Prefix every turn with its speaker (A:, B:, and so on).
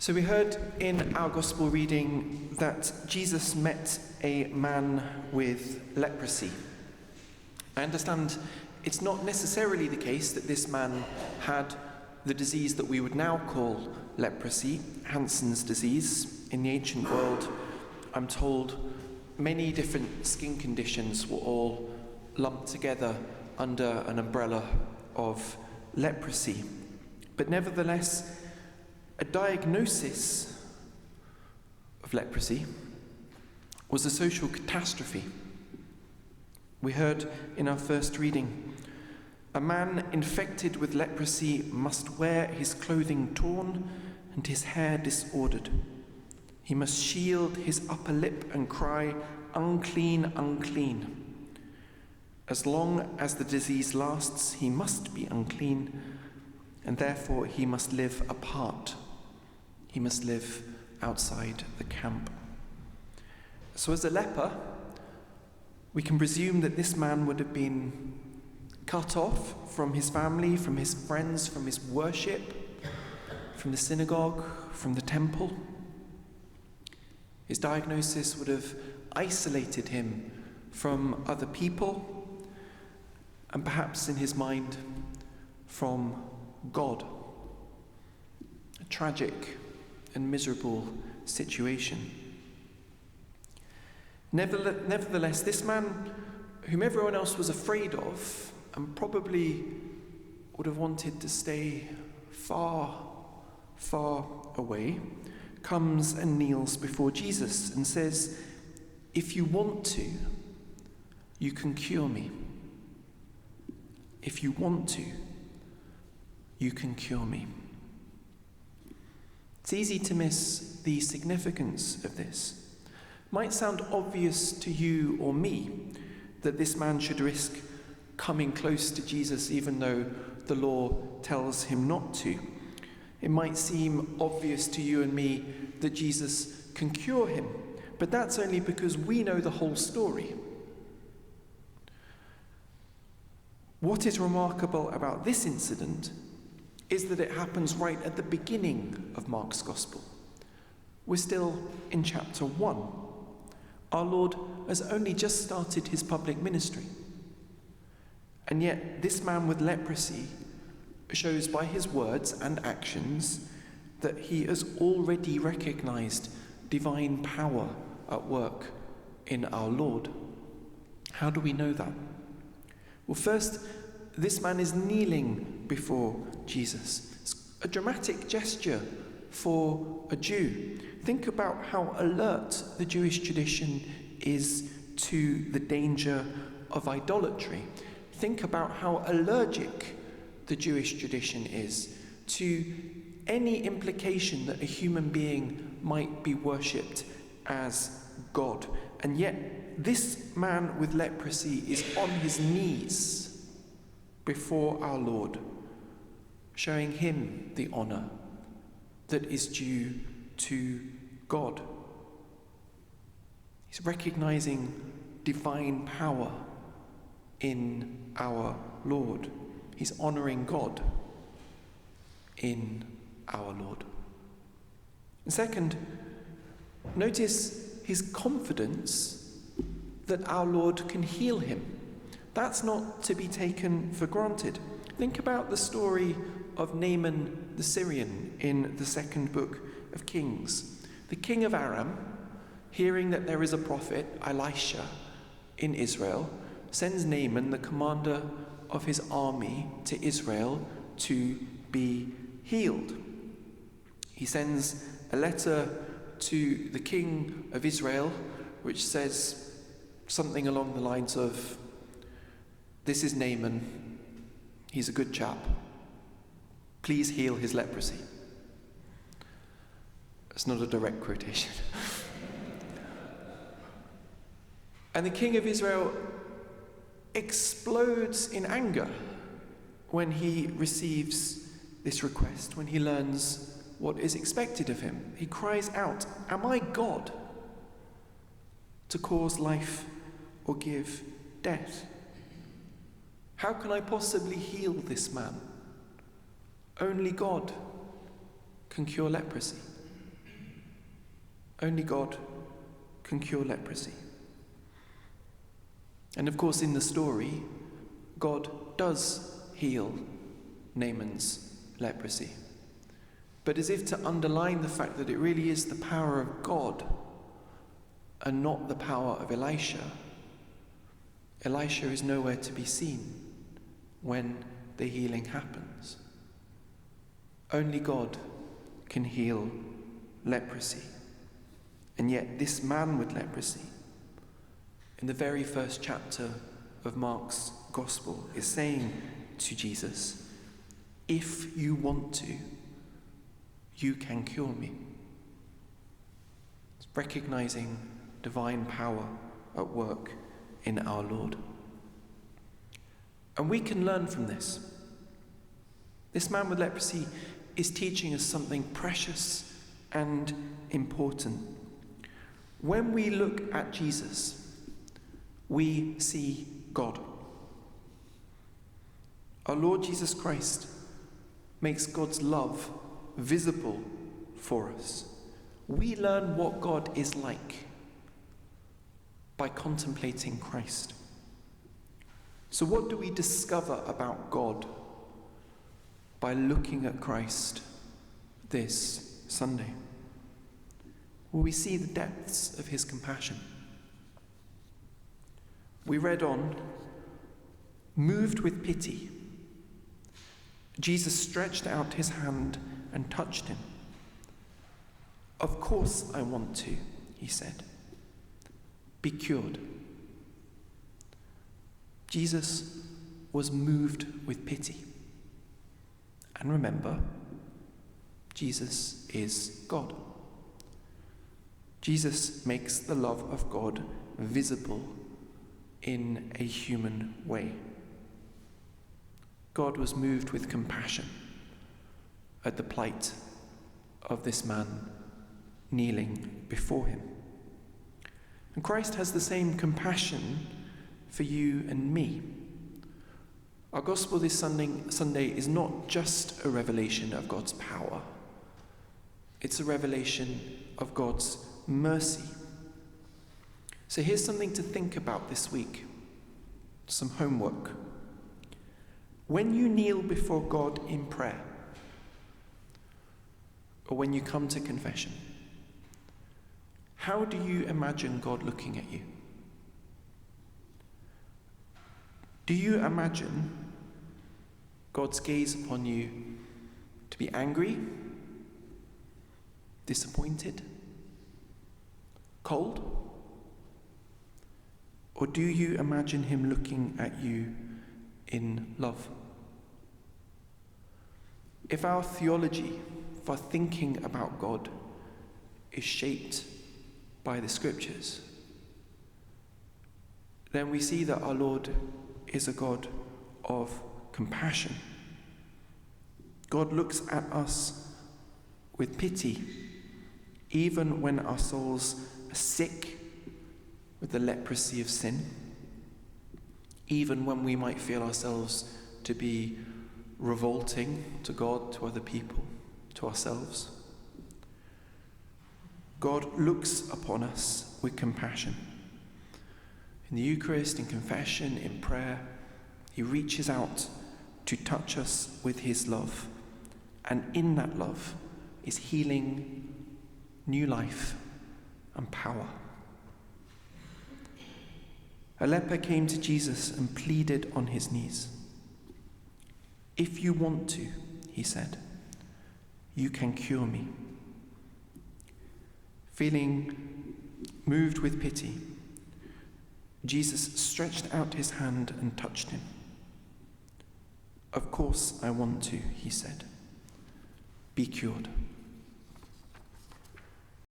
A: So we heard in our gospel reading that Jesus met a man with leprosy. I understand it's not necessarily the case that this man had the disease that we would now call leprosy, Hansen's disease. In the ancient world, I'm told many different skin conditions were all lumped together under an umbrella of leprosy. But nevertheless, a diagnosis of leprosy was a social catastrophe. We heard in our first reading, a man infected with leprosy must wear his clothing torn and his hair disordered. He must shield his upper lip and cry, "Unclean, unclean." As long as the disease lasts, he must be unclean, and therefore he must live apart. He must live outside the camp. So as a leper, we can presume that this man would have been cut off from his family, from his friends, from his worship, from the synagogue, from the temple. His diagnosis would have isolated him from other people, and perhaps in his mind, from God. A tragic and miserable situation. Nevertheless, this man, whom everyone else was afraid of, and probably would have wanted to stay far, far away, comes and kneels before Jesus and says, "If you want to, you can cure me. If you want to, you can cure me." It's easy to miss the significance of this. It might sound obvious to you or me that this man should risk coming close to Jesus even though the law tells him not to. It might seem obvious to you and me that Jesus can cure him, but that's only because we know the whole story. What is remarkable about this incident is that it happens right at the beginning of Mark's Gospel. We're still in chapter 1. Our Lord has only just started his public ministry. And yet this man with leprosy shows by his words and actions that he has already recognized divine power at work in our Lord. How do we know that? Well, first, this man is kneeling before Jesus. It's a dramatic gesture for a Jew. Think about how alert the Jewish tradition is to the danger of idolatry. Think about how allergic the Jewish tradition is to any implication that a human being might be worshipped as God. And yet, this man with leprosy is on his knees before our Lord, showing him the honor that is due to God. He's recognizing divine power in our Lord. He's honoring God in our Lord. And second, notice his confidence that our Lord can heal him. That's not to be taken for granted. Think about the story of Naaman the Syrian in the second book of Kings. The king of Aram, hearing that there is a prophet, Elisha, in Israel, sends Naaman, the commander of his army, to Israel to be healed. He sends a letter to the king of Israel, which says something along the lines of, "This is Naaman. He's a good chap. Please heal his leprosy." It's not a direct quotation. And the king of Israel explodes in anger when he receives this request, when he learns what is expected of him. He cries out, "Am I God to cause life or give death? How can I possibly heal this man? Only God can cure leprosy." Only God can cure leprosy. And of course, in the story, God does heal Naaman's leprosy. But as if to underline the fact that it really is the power of God and not the power of Elisha, Elisha is nowhere to be seen when the healing happens. Only God can heal leprosy. And yet this man with leprosy, in the very first chapter of Mark's Gospel, is saying to Jesus, "If you want to, you can cure me." It's recognizing divine power at work in our Lord. And we can learn from this. This man with leprosy is teaching us something precious and important. When we look at Jesus, we see God. Our Lord Jesus Christ makes God's love visible for us. We learn what God is like by contemplating Christ. So what do we discover about God by looking at Christ this Sunday? Well, we see the depths of his compassion. We read on, moved with pity, Jesus stretched out his hand and touched him. "Of course I want to," he said. "Be cured." Jesus was moved with pity. And remember, Jesus is God. Jesus makes the love of God visible in a human way. God was moved with compassion at the plight of this man kneeling before him. And Christ has the same compassion for you and me. Our gospel this Sunday is not just a revelation of God's power. It's a revelation of God's mercy. So here's something to think about this week. Some homework. When you kneel before God in prayer, or when you come to confession, how do you imagine God looking at you? Do you imagine God's gaze upon you to be angry, disappointed, cold? Or do you imagine him looking at you in love? If our theology, if our thinking about God is shaped by the scriptures, then we see that our Lord is a God of compassion. God looks at us with pity, even when our souls are sick with the leprosy of sin, even when we might feel ourselves to be revolting to God, to other people, to ourselves. God looks upon us with compassion. In the Eucharist, in confession, in prayer, he reaches out to touch us with his love. And in that love is healing, new life, and power. A leper came to Jesus and pleaded on his knees. "If you want to," he said, "you can cure me." Feeling moved with pity, Jesus stretched out his hand and touched him. "Of course I want to," he said. "Be cured."